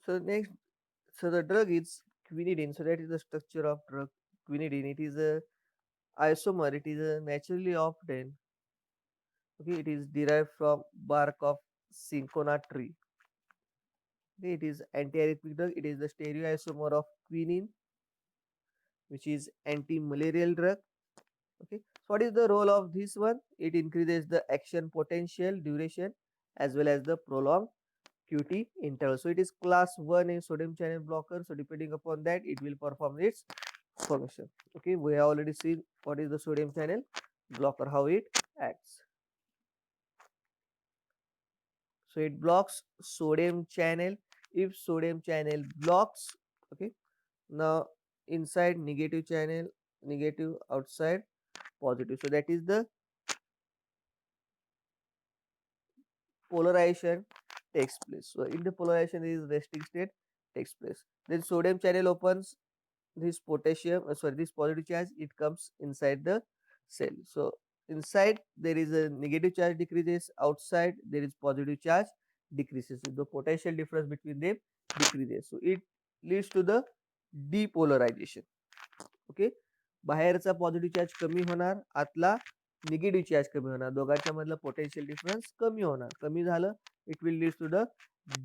So next, so the drug is quinidine. So that is the structure of drug quinidine. It is a isomer. It is a naturally obtained. Okay, it is derived from bark of cinchona tree. Okay, it is antiarrhythmic drug. It is the stereoisomer of quinine, which is anti-malarial drug. Okay, so what is the role of this one? It increases the action potential, duration, as well as the prolonged QT interval. So it is class 1 in sodium channel blocker. So depending upon that, it will perform its function. Okay, we have already seen what is the sodium channel blocker, how it acts. So it blocks sodium channel. If sodium channel blocks, okay, now inside negative channel, negative, outside positive. So that is the polarization takes place. So in the polarization is resting state takes place. Then sodium channel opens, this potassium, sorry, this positive charge, it comes inside the cell. So inside there is a negative charge decreases, outside there is positive charge decreases. So the potential difference between them decreases. So it leads to the depolarization. Okay, बाहेरचा positive charge कमी होणार, आतला negative charge कमी होणार, दोघांच्या मधला potential difference कमी होणार. कमी झालं, it will lead to the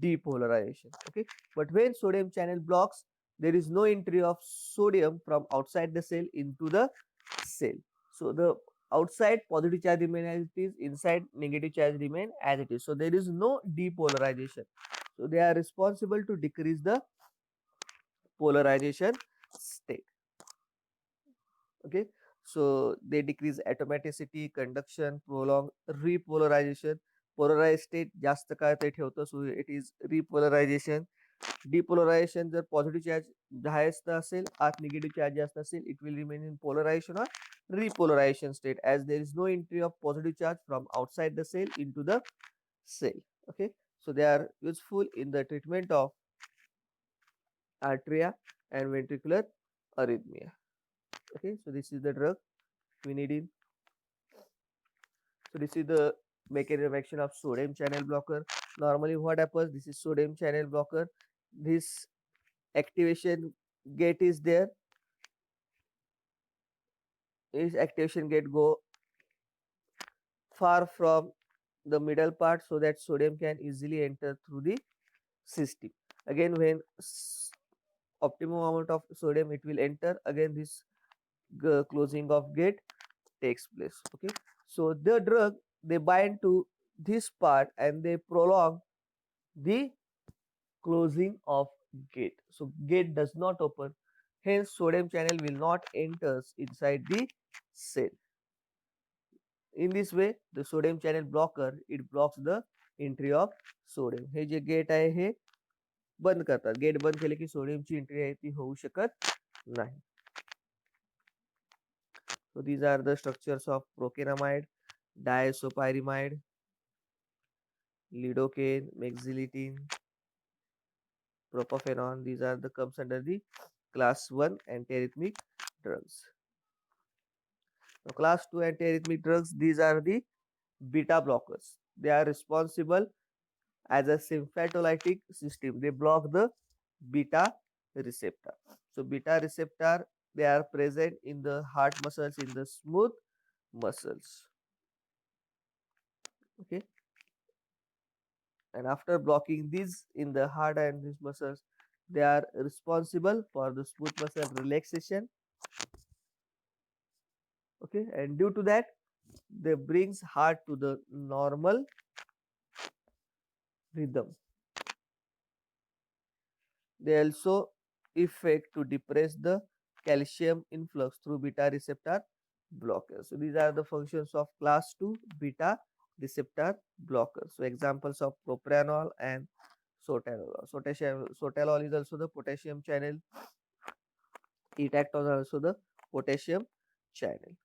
depolarization. Okay, but when sodium channel blocks, there is no entry of sodium from outside the cell into the cell. So the outside positive charge remain as it is, inside negative charge remain as it is. So there is no depolarization. So they are responsible to decrease the polarization state. Okay, so they decrease atomicity, conduction, prolong repolarization. Polarized state जास्त काळ ते ठेवतं, so it is repolarization. Depolarization, जर positive charge जास्त असेल, आत negative charge जास्त असेल, it will remain in polarization or repolarization state, as there is no entry of positive charge from outside the cell into the cell. Okay, so they are useful in the treatment of atria and ventricular arrhythmia. Okay, so this is the drug quinidine. So this is the mechanism of action of sodium channel blocker. Normally what happens, this is sodium channel blocker. This activation gate is there. This activation gate go far from the middle part so that sodium can easily enter through the system. Again, when optimum amount of sodium it will enter, again this closing of gate takes place. Okay, so the drug, they bind to this part and they prolong the closing of gate. So gate does not open, hence sodium channel will not enters inside the cell. In this way, the sodium channel blocker, it blocks the entry of sodium. हे जे gate आहे हे बंद करतात. Gate बंद केले की सोडियमची entry आहे ती होऊ शकत नाही. So these are the structures of procainamide, diazopyrimide, lidocaine, mexiletine, propafenone. These are the comes under the class 1 antiarrhythmic drugs. Now, class 2 antiarrhythmic drugs, these are the beta blockers. They are responsible as a symphytolytic system. They block the beta receptor. So beta receptor, they are present in the heart muscles, in the smooth muscles. Okay, and after blocking these in the heart and these muscles, they are responsible for the smooth muscle relaxation. Okay, and due to that, they brings heart to the normal rhythm. They also effect to depress the calcium influx through beta receptor blockers. So these are the functions of class 2 beta receptor blockers. So examples of propranolol and sotalol. Sotalol is also the potassium channel. It acts on also the potassium channel.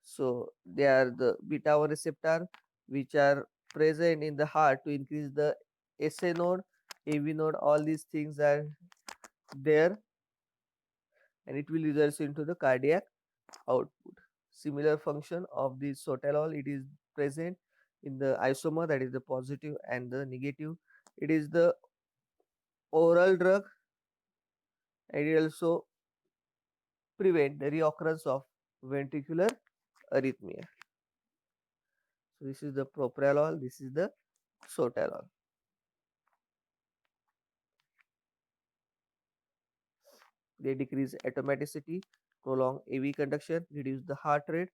So they are the beta 1 receptor which are present in the heart to increase the SA node, AV node. All these things are there, and it will result into the cardiac output. Similar function of the sotalol, it is present in the isomer, that is the positive and the negative. It is the oral drug, and it also prevent the reoccurrence of ventricular arrhythmia. So this is the propranolol, this is the sotalol. They decrease automaticity, prolong AV conduction, reduce the heart rate,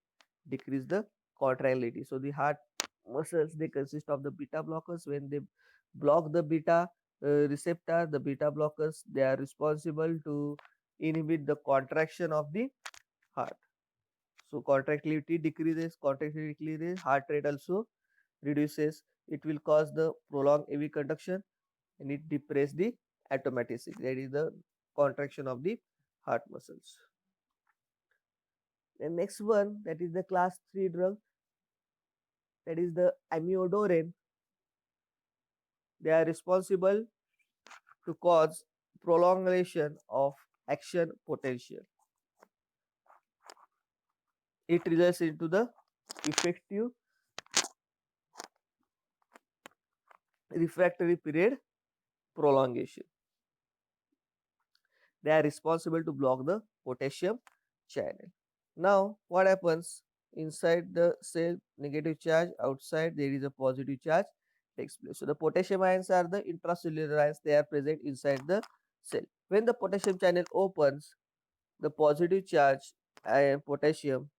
decrease the contractility. So the heart muscles, they consist of the beta blockers. When they block the beta receptor, the beta blockers, they are responsible to inhibit the contraction of the heart. So contractility decreases, heart rate also reduces. It will cause the prolonged AV conduction and it depress the automaticity. That is the contraction of the heart muscles. The next one, that is the class 3 drug, that is the amiodarone. They are responsible to cause prolongation of action potential. It results into the effective refractory period prolongation. They are responsible to block the potassium channel. Now, what happens inside the cell? Negative charge, outside there is a positive charge takes place. So, the potassium ions are the intracellular ions, they are present inside the cell. When the potassium channel opens, the positive charge ion potassium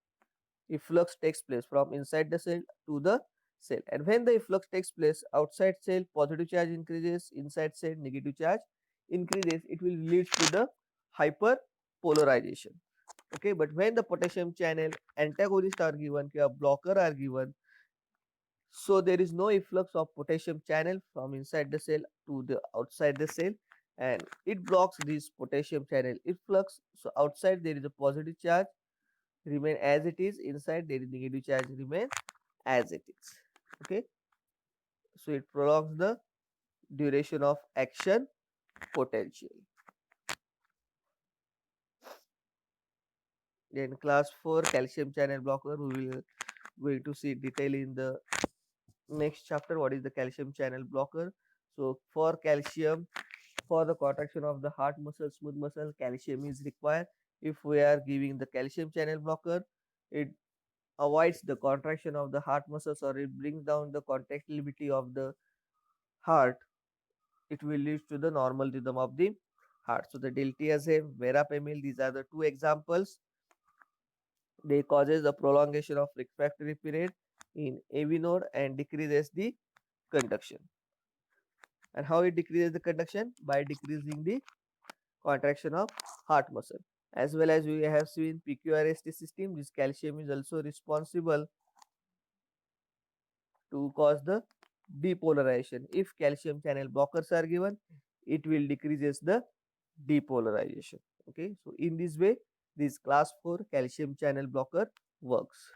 efflux takes place from inside the cell to the cell, and when the efflux takes place outside cell, positive charge increases, inside cell negative charge increases, it will lead to the hyperpolarization. Okay, but when the potassium channel antagonist are given or blocker are given, so there is no efflux of potassium channel from inside the cell to the outside the cell, and it blocks this potassium channel efflux. So outside there is a positive charge remain as it is, inside there is negative charge remain as it is. Okay, so it prolongs the duration of action potential. Then class 4 calcium channel blocker, we will going to see detail in the next chapter what is the calcium channel blocker. So for calcium, for the contraction of the heart muscle, smooth muscle, calcium is required. If we are giving the calcium channel blocker, it avoids the contraction of the heart muscles, or it brings down the contractility of the heart. It will lead to the normal rhythm of the heart. So the diltiazem, verapamil, these are the two examples. They causes the prolongation of refractory period in AV node and decreases the conduction. And how it decreases the conduction? By decreasing the contraction of heart muscle. As well as we have seen PQRST system, this calcium is also responsible to cause the depolarization. If calcium channel blockers are given, it will decreases the depolarization. Okay, so in this way, this class 4 calcium channel blocker works.